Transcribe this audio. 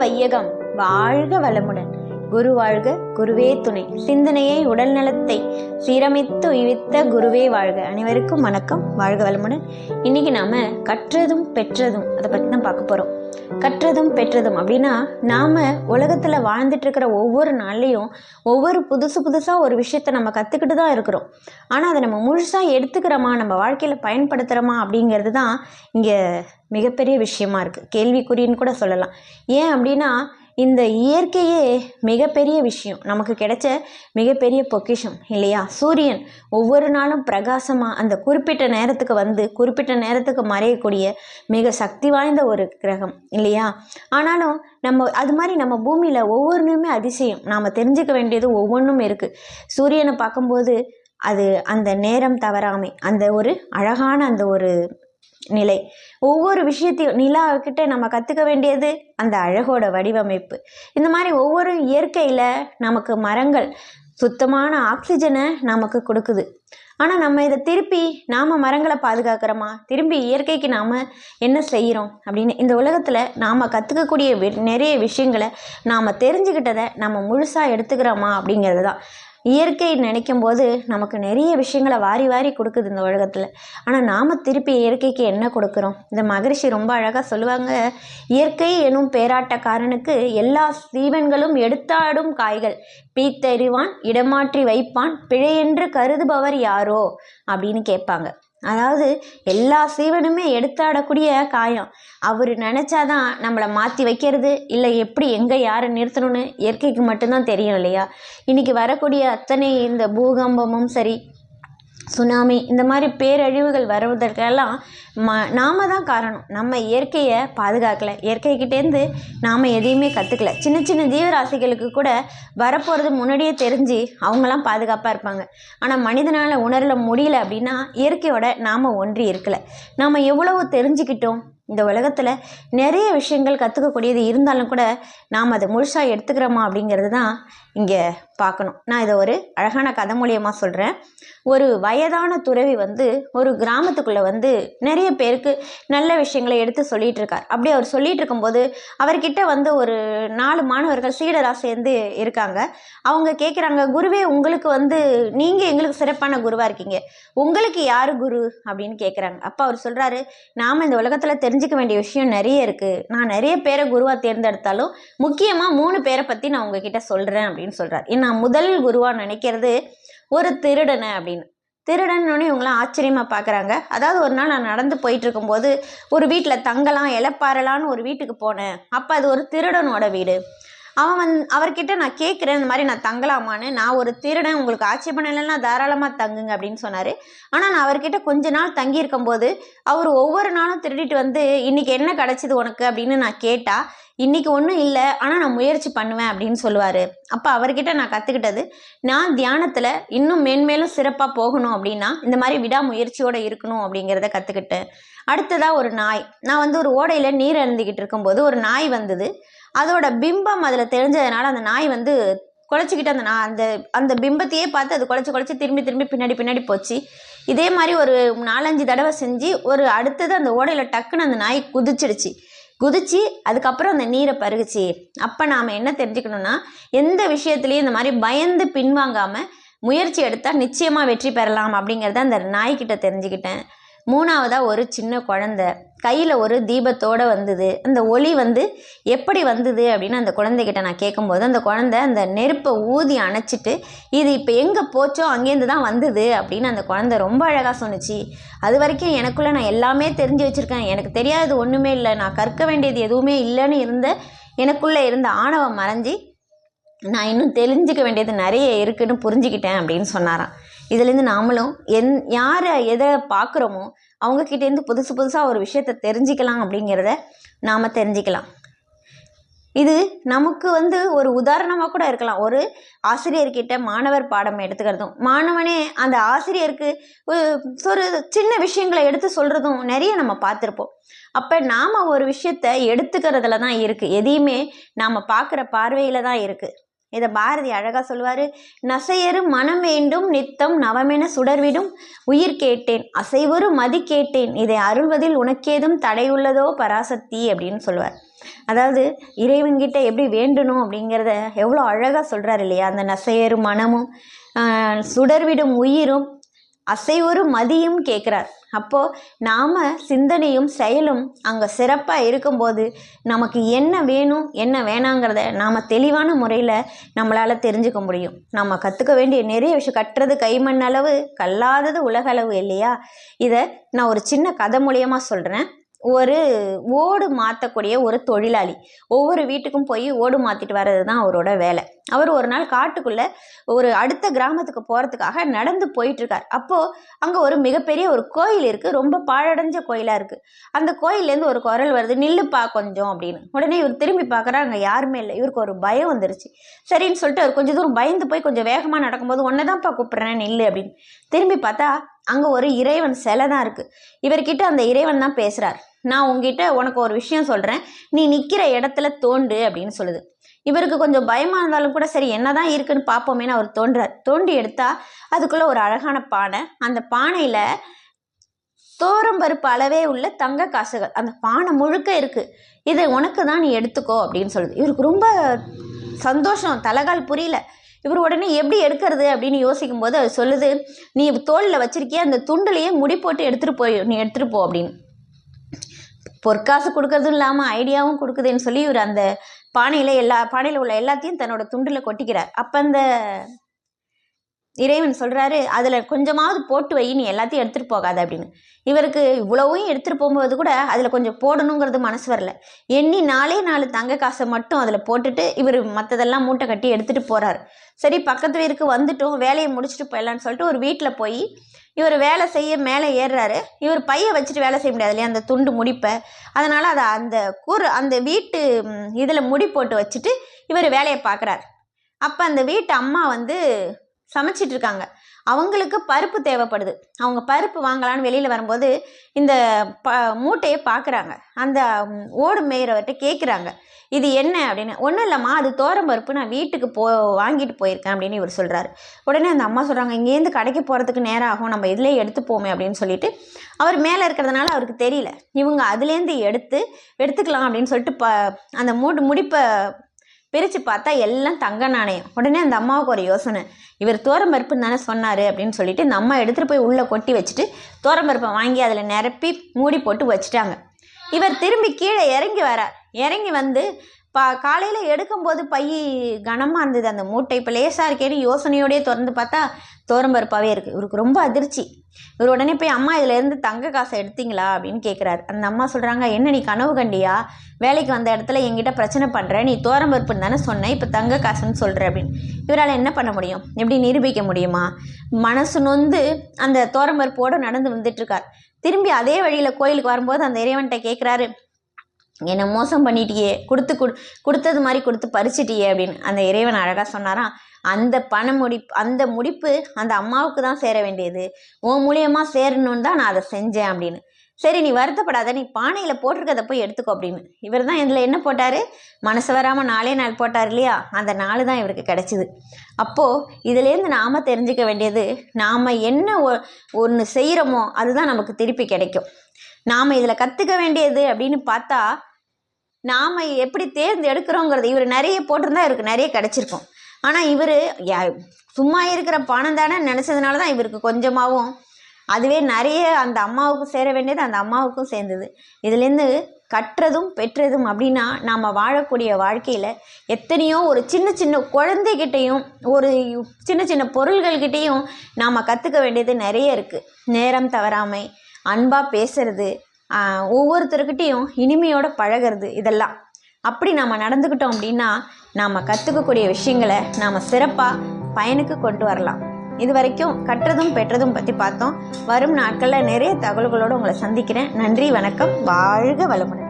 வையகம் வாழ்க வளமுடன். குரு வாழ்க, குருவே துணை. சிந்தனையை உடல் நலத்தை சீரமைத்து உய்வித்த குருவே வாழ்க. அனைவருக்கும் வணக்கம், வாழ்க வளமுடன். இன்னைக்கு நாம கற்றதும் பெற்றதும் அதை பத்தி தான் பார்க்க போறோம். கற்றதும் பெற்றதும் அப்படின்னா, நாம உலகத்துல வாழ்ந்துட்டு இருக்கிற ஒவ்வொரு நாள்லயும் ஒவ்வொரு புதுசா ஒரு விஷயத்த நம்ம கத்துக்கிட்டு தான் இருக்கிறோம். ஆனா அதை நம்ம முழுசா எடுத்துக்கிறோமா, நம்ம வாழ்க்கையில பயன்படுத்துறோமா அப்படிங்கிறது தான் இங்க மிகப்பெரிய விஷயமா இருக்கு. கேள்விக்குறின்னு கூட சொல்லலாம். ஏன் அப்படின்னா, இந்த இயற்கையே மிகப்பெரிய விஷயம், நமக்கு கிடைச்ச மிகப்பெரிய பொக்கிஷம் இல்லையா? சூரியன் ஒவ்வொரு நாளும் பிரகாசமா அந்த குறிப்பிட்ட நேரத்துக்கு வந்து குறிப்பிட்ட நேரத்துக்கு மறையக்கூடிய மிக சக்தி வாய்ந்த ஒரு கிரகம் இல்லையா? ஆனாலும் நம்ம அது மாதிரி நம்ம பூமியில ஒவ்வொன்றுமே அதிசயம், நாம தெரிஞ்சுக்க வேண்டியது ஒவ்வொன்றும் இருக்கு. சூரியனை பார்க்கும்போது அது அந்த நேரம் தவறாமை, அந்த ஒரு அழகான அந்த ஒரு நிலை, ஒவ்வொரு விஷயத்தையும் நிலாக்கிட்ட நம்ம கற்றுக்க வேண்டியது அந்த அழகோட வடிவமைப்பு. இந்த மாதிரி ஒவ்வொரு இயற்கையில் நமக்கு மரங்கள் சுத்தமான ஆக்சிஜனை நமக்கு கொடுக்குது. ஆனால் நம்ம இதை திருப்பி நாம் மரங்களை பாதுகாக்கிறோமா, திரும்பி இயற்கைக்கு நாம் என்ன செய்கிறோம் அப்படின்னு இந்த உலகத்தில் நாம் கற்றுக்கக்கூடிய நிறைய விஷயங்களை நாம் தெரிஞ்சுக்கிட்டதை நம்ம முழுசாக எடுத்துக்கிறோமா அப்படிங்கிறது தான். இயற்கை நினைக்கும் போது நமக்கு நிறைய விஷயங்களை வாரி வாரி கொடுக்குது இந்த உலகத்தில். ஆனால் நாம் திருப்பி இயற்கைக்கு என்ன கொடுக்குறோம்? இந்த மகரிஷி ரொம்ப அழகாக சொல்லுவாங்க, இயற்கை எனும் பேராட்டக்காரனுக்கு எல்லா ஜீவன்களும் எடுத்தாடும் காய்கள் பீத்தறிவான் இடமாற்றி வைப்பான் பிழையென்று கருதுபவர் யாரோ அப்படின்னு கேட்பாங்க. அதாவது எல்லா சீவனுமே எடுத்தாடக்கூடிய காயம், அவர் நினச்சாதான் நம்மளை மாற்றி வைக்கிறது இல்லை எப்படி எங்கே யாரை நிறுத்தணும்னு இயற்கைக்கு மட்டும்தான் தெரியும் இல்லையா? இன்றைக்கி வரக்கூடிய அத்தனை இந்த பூகம்பமும் சரி, சுனாமி, இந்த மாதிரி பேரழிவுகள் வருவதற்கெல்லாம் நாம தான் காரணம். நம்ம இயற்கையை பாதுகாக்கலை, இயற்கைக்கிட்டேருந்து நாம் எதையுமே கற்றுக்கல. சின்ன சின்ன ஜீவராசிகளுக்கு கூட வரப்போகிறது முன்னாடியே தெரிஞ்சு அவங்களாம் பாதுகாப்பாக இருப்பாங்க. ஆனால் மனிதனால் உணரல முடியல அப்படின்னா இயற்கையோட நாம் ஒன்றி இருக்கலை. நாம் எவ்வளவு தெரிஞ்சுக்கிட்டோம், இந்த உலகத்தில் நிறைய விஷயங்கள் கற்றுக்கக்கூடியது இருந்தாலும் கூட நாம் அதை முழுசாக எடுத்துக்கிறோமா அப்படிங்கிறது தான் இங்கே பார்க்கணும். நான் இதை ஒரு அழகான கதை மூலியமாக சொல்கிறேன். ஒரு வயதான துறவி ஒரு கிராமத்துக்குள்ளே நிறைய பேருக்கு நல்ல விஷயங்களை எடுத்து சொல்லிகிட்டு இருக்கார். அப்படி அவர் சொல்லிகிட்டு இருக்கும்போது அவர்கிட்ட ஒரு 4 மாணவர்கள் சீடராக சேர்ந்து இருக்காங்க. அவங்க கேட்குறாங்க, குருவே உங்களுக்கு நீங்கள் எங்களுக்கு சிறப்பான குருவாக இருக்கீங்க, உங்களுக்கு யார் குரு அப்படின்னு கேட்குறாங்க. அப்போ அவர் சொல்கிறாரு, நாம் இந்த உலகத்தில் தெரிஞ்சுக்க வேண்டிய விஷயம் நிறைய இருக்குது, நான் நிறைய பேரை குருவாக தேர்ந்தெடுத்தாலும் முக்கியமாக 3 பேரை பற்றி நான் உங்ககிட்ட சொல்கிறேன் அப்படின்னு சொல்கிறார். நான் முதல் குருவாக நினைக்கிறது ஒரு திருடனை அப்படின்னு. திருடன்னு இவங்களாம் ஆச்சரியமாக பார்க்குறாங்க. அதாவது ஒரு நாள் நான் நடந்து போயிட்டு இருக்கும்போது ஒரு வீட்டில் தங்கலாம் இழப்பாறலான்னு ஒரு வீட்டுக்கு போனேன். அப்போ அது ஒரு திருடனோட வீடு. அவர்கிட்ட நான் கேட்குறேன், இந்த மாதிரி நான் தங்கலாமான்னு. நான் ஒரு திருடன், உங்களுக்கு ஆட்சேபணம் இல்லைன்னா தாராளமாக தங்குங்க அப்படின்னு சொன்னார். ஆனால் நான் அவர்கிட்ட கொஞ்ச நாள் தங்கி இருக்கும்போது அவர் ஒவ்வொரு நாளும் திருடிட்டு இன்றைக்கி என்ன கிடச்சிது உனக்கு அப்படின்னு நான் கேட்டால், இன்றைக்கி ஒன்றும் இல்லை, ஆனால் நான் முயற்சி பண்ணுவேன் அப்படின்னு சொல்லுவார். அப்போ அவர்கிட்ட நான் கற்றுக்கிட்டது, நான் தியானத்தில் இன்னும் மேன்மேலும் சிறப்பாக போகணும் அப்படின்னா இந்த மாதிரி விடாமுயற்சியோடு இருக்கணும் அப்படிங்கிறத கற்றுக்கிட்டேன். அடுத்ததாக ஒரு நாய், நான் ஒரு ஓடையில் நீர் அருந்திக்கிட்டு இருக்கும்போது ஒரு நாய் வந்தது. அதோட பிம்பம் அதில் தெரிஞ்சதுனால அந்த நாய் குலைச்சிக்கிட்டு அந்த பிம்பத்தையே பார்த்து அது குலைச்சி திரும்பி பின்னாடி போச்சு. இதே மாதிரி ஒரு 4-5 தடவை செஞ்சு அடுத்தது அந்த ஓடையில் டக்குன்னு அந்த நாய் குதிச்சு அதுக்கப்புறம் அந்த நீரை பருகுச்சு. அப்போ நாம் என்ன தெரிஞ்சுக்கணும்னா, எந்த விஷயத்துலையும் இந்த மாதிரி பயந்து பின்வாங்காமல் முயற்சி எடுத்தால் நிச்சயமாக வெற்றி பெறலாம் அப்படிங்கிறத அந்த நாய்கிட்ட தெரிஞ்சுக்கிட்டேன். 3ஆவதாக ஒரு சின்ன குழந்தை கையில் ஒரு தீபத்தோடு வந்தது. அந்த ஒளி எப்படி வந்தது அப்படின்னு அந்த குழந்தைகிட்ட நான் கேட்கும்போது அந்த குழந்தை அந்த நெருப்பை ஊதி அணைச்சிட்டு, இது இப்போ எங்கே போச்சோ அங்கேருந்து தான் வந்தது அப்படின்னு அந்த குழந்தை ரொம்ப அழகாக சொன்னிச்சு. அது வரைக்கும் எனக்குள்ளே நான் எல்லாமே தெரிஞ்சு வச்சுருக்கேன், எனக்கு தெரியாதது ஒன்றுமே இல்லை, நான் கற்க வேண்டியது எதுவுமே இல்லைன்னு எனக்குள்ளே இருந்த ஆணவம் மறைஞ்சி நான் இன்னும் தெரிஞ்சுக்க வேண்டியது நிறைய இருக்குதுன்னு புரிஞ்சுக்கிட்டேன் அப்படின்னு சொன்னாராம். இதுலேருந்து நாமளும் யாரை எதை பார்க்குறோமோ அவங்கக்கிட்டேருந்து புதுசாக ஒரு விஷயத்தை தெரிஞ்சுக்கலாம் அப்படிங்கிறத நாம் தெரிஞ்சுக்கலாம். இது நமக்கு ஒரு உதாரணமாக கூட இருக்கலாம். ஒரு ஆசிரியர்கிட்ட மாணவர் பாடம் எடுத்துக்கிறதும், மாணவனே அந்த ஆசிரியருக்கு ஒரு சின்ன விஷயங்களை எடுத்து சொல்கிறதும் நிறைய நம்ம பார்த்துருப்போம். அப்போ நாம் ஒரு விஷயத்தை எடுத்துக்கிறதுல தான் இருக்குது, எதையுமே நாம் பார்க்குற பார்வையில் தான் இருக்குது. இதை பாரதி அழகா சொல்லுவாரு. நசையரு மனம் வேண்டும் நித்தம் நவமென சுடர்விடும் உயிர் கேட்டேன் அசைவொரு மதி கேட்டேன் இதை அருள்வதில் உனக்கேதும் தடையுள்ளதோ பராசக்தி அப்படின்னு சொல்லுவார். அதாவது இறைவன்கிட்ட எப்படி வேண்டணும் அப்படிங்கிறத எவ்வளோ அழகாக சொல்கிறார் இல்லையா. அந்த நசையரு மனமும் சுடர்விடும் உயிரும் அசைவொரு மதியும் கேட்குறார். அப்போது நாம் சிந்தனையும் செயலும் அங்கே சிறப்பாக இருக்கும்போது நமக்கு என்ன வேணும் என்ன வேணாங்கிறத நாம் தெளிவான முறையில் நம்மளால் தெரிஞ்சுக்க முடியும். நம்ம கற்றுக்க வேண்டிய நிறைய விஷயம். கட்டுறது கைமண் அளவு கல்லாதது உலகளவு இல்லையா. இதை நான் ஒரு சின்ன கதை மூலியமாக சொல்கிறேன். ஒரு ஓடு மாற்றக்கூடிய ஒரு தொழிலாளி ஒவ்வொரு வீட்டுக்கும் போய் ஓடு மாற்றிட்டு வர்றது தான் அவரோட வேலை. அவர் ஒரு நாள் காட்டுக்குள்ளே ஒரு அடுத்த கிராமத்துக்கு போகிறதுக்காக நடந்து போயிட்டுருக்கார். அப்போது அங்கே ஒரு மிகப்பெரிய ஒரு கோயில் இருக்குது. ரொம்ப பாழடைஞ்ச கோயிலாக இருக்குது. அந்த கோயிலேருந்து ஒரு குரல் வருது, நில்லுப்பா கொஞ்சம் அப்படின்னு. உடனே இவர் திரும்பி பார்க்குறா, அங்கே யாருமே இல்லை. இவருக்கு ஒரு பயம் வந்துருச்சு. சரின்னு சொல்லிட்டு அவர் கொஞ்சம் தூரம் பயந்து போய் கொஞ்சம் வேகமாக நடக்கும்போது ஒன்றை தான்ப்பா கூப்பிட்றேன் நில்லு அப்படின்னு. திரும்பி பார்த்தா அங்கே ஒரு இறைவன் சிலை தான் இருக்குது. இவர்கிட்ட அந்த இறைவன் தான் பேசுகிறார். நான் உங்ககிட்ட உனக்கு ஒரு விஷயம் சொல்கிறேன், நீ நிற்கிற இடத்துல தோண்டு அப்படின்னு சொல்லுது. இவருக்கு கொஞ்சம் பயமாக இருந்தாலும் கூட சரி என்னதான் இருக்குன்னு பார்ப்போமேன்னு அவர் தோன்றார். தோண்டி எடுத்தா அதுக்குள்ளே ஒரு அழகான பானை. அந்த பானையில் தோரம்பருப்பு அளவே உள்ள தங்க காசுகள் அந்த பானை முழுக்க இருக்குது. இதை உனக்கு தான் நீ எடுத்துக்கோ அப்படின்னு சொல்லுது. இவருக்கு ரொம்ப சந்தோஷம், தலைகால் புரியல. இவர் உடனே எப்படி எடுக்கிறது அப்படின்னு யோசிக்கும் போது அது சொல்லுது, நீ தோளில் வச்சிருக்கிய அந்த துண்டுலையே முடி போட்டு நீ எடுத்துகிட்டு போ அப்படின்னு. பொற்காசு கொடுக்கறதும் இல்லாமல் ஐடியாவும் கொடுக்குதுன்னு சொல்லி இவர் அந்த பானையில் உள்ள எல்லாத்தையும் தன்னோட துண்டில் கொட்டிக்கிறார். அப்போ அந்த இறைவன் சொல்கிறாரு, அதில் கொஞ்சமாவது போட்டு வை, நீ எல்லாத்தையும் எடுத்துகிட்டு போகாத அப்படின்னு. இவருக்கு இவ்வளவும் எடுத்துகிட்டு போகும்போது கூட அதில் கொஞ்சம் போடணுங்கிறது மனசு வரல. எண்ணி 4 தங்க காசை மட்டும் அதில் போட்டுட்டு இவர் மற்றதெல்லாம் மூட்டை கட்டி எடுத்துகிட்டு போகிறார். சரி பக்கத்து வீருக்கு வந்துட்டோம், வேலையை முடிச்சுட்டு போயிடலான்னு சொல்லிட்டு ஒரு வீட்டில் போய் இவர் வேலை செய்ய மேலே ஏறுறாரு. இவர் பையை வச்சுட்டு வேலை செய்ய முடியாது இல்லையா, அந்த துண்டு முடிப்பை. அதனால் அதை அந்த வீட்டு இதில் முடி போட்டு வச்சுட்டு இவர் வேலையை பார்க்குறார். அப்போ அந்த வீட்டு அம்மா சமைச்சிட்டு இருக்காங்க. அவங்களுக்கு பருப்பு தேவைப்படுது. அவங்க பருப்பு வாங்கலான்னு வெளியில் வரும்போது இந்த மூட்டையை பார்க்குறாங்க. அந்த ஓடு மேய்கிறவர்கிட்ட கேட்குறாங்க, இது என்ன அப்படின்னு. ஒன்றும் இல்லைம்மா, அது தோரம்பருப்பு, நான் வீட்டுக்கு வாங்கிட்டு போயிருக்கேன் அப்படின்னு இவர் சொல்கிறாரு. உடனே அந்த அம்மா சொல்கிறாங்க, இங்கேருந்து கடைக்கு போகிறதுக்கு நேரம் ஆகும், நம்ம இதிலே எடுத்துப்போமே அப்படின்னு சொல்லிட்டு அவர் மேலே இருக்கிறதுனால அவருக்கு தெரியல. இவங்க அதுலேருந்து எடுத்துக்கலாம் அப்படின்னு சொல்லிட்டு அந்த முடிப்பை பிரித்து பார்த்தா எல்லாம் தங்க நாணயம். உடனே அந்த அம்மாவுக்கு ஒரு யோசனை, இவர் தோரம்பருப்புன்னு தானே சொன்னார் அப்படின்னு சொல்லிட்டு இந்த அம்மா எடுத்துகிட்டு போய் உள்ளே கொட்டி வச்சுட்டு தோரம்பருப்பை வாங்கி அதில் நிரப்பி மூடி போட்டு வச்சுட்டாங்க. இவர் திரும்பி கீழே இறங்கி வரார். இறங்கி காலையில் எடுக்கும்போது பை கனமாக இருந்தது அந்த மூட்டை. இப்போ லேசாக இருக்கேன்னு யோசனையோடையே திறந்து பார்த்தா தோரம்பருப்பாகவே இருக்குது. இவருக்கு ரொம்ப அதிர்ச்சி. இவர் உடனே போய் அம்மா இதிலேருந்து தங்க காசை எடுத்தீங்களா அப்படின்னு கேட்குறாரு. அந்த அம்மா சொல்கிறாங்க, என்ன நீ கனவு கண்டியா, வேலைக்கு வந்த இடத்துல என்கிட்ட பிரச்சனை பண்ணுற, நீ தோரம்பருப்புன்னு தானே சொன்னேன், இப்போ தங்க காசுன்னு சொல்கிற அப்படின்னு. இவரால் என்ன பண்ண முடியும், எப்படி நிரூபிக்க முடியுமா? மனசு நொந்து அந்த தோரம்பருப்போடு நடந்து வந்துட்டுருக்கார். திரும்பி அதே வழியில் கோயிலுக்கு வரும்போது அந்த இறைவன்கிட்ட கேட்குறாரு, என்னை மோசம் பண்ணிட்டியே, கொடுத்தது மாதிரி கொடுத்து பறிச்சிட்டியே அப்படின்னு. அந்த இறைவன் அழகாக சொன்னாராம், அந்த முடிப்பு அந்த அம்மாவுக்கு தான் சேர வேண்டியது, உன் மூலியமாக சேரணும்னு தான் நான் அதை செஞ்சேன் அப்படின்னு. சரி நீ வருத்தப்படாத, நீ பானையில் போட்டிருக்கதை போய் எடுத்துக்கோ அப்படின்னு. இவர் தான் இதில் என்ன போட்டார், மனசு வராமல் 4 நாள் போட்டார் இல்லையா, அந்த 4 தான் இவருக்கு கிடச்சிது. அப்போது இதுலேருந்து நாம் தெரிஞ்சுக்க வேண்டியது, நாம் என்ன ஒன்று செய்கிறோமோ அதுதான் நமக்கு திருப்பி கிடைக்கும். நாம் இதில் கற்றுக்க வேண்டியது அப்படின்னு பார்த்தா, நாம் எப்படி தேர்ந்தெடுக்கிறோங்கிறது. இவர் நிறைய போட்டிருந்தா இவருக்கு நிறைய கிடச்சிருக்கும். ஆனால் இவர் சும்மா இருக்கிற பணம் தானே நினச்சதுனால தான் இவருக்கு கொஞ்சமாகவும், அதுவே நிறைய அந்த அம்மாவுக்கு சேர வேண்டியது அந்த அம்மாவுக்கும் சேர்ந்தது. இதுலேருந்து கற்றதும் பெற்றதும் அப்படின்னா, நாம் வாழக்கூடிய வாழ்க்கையில் எத்தனையோ ஒரு சின்ன சின்ன குழந்தைகிட்டையும் ஒரு சின்ன சின்ன பொருள்கள்கிட்டையும் நாம் கற்றுக்க வேண்டியது நிறைய இருக்குது. நேரம் தவறாமை, அன்பாக பேசுறது, ஒவ்வொருத்தருக்கிட்டையும் இனிமையோடு பழகிறது, இதெல்லாம் அப்படி நாம் நடந்துக்கிட்டோம் அப்படின்னா நாம் கற்றுக்கக்கூடிய விஷயங்களை நாம் சிறப்பாக பயனுக்கு கொண்டு வரலாம். இது வரைக்கும் கற்றதும் பெற்றதும் பற்றி பார்த்தோம். வரும் நாட்களில் நிறைய தகவல்களோடு உங்களை சந்திக்கிறேன். நன்றி, வணக்கம், வாழ்க வளமுடன்.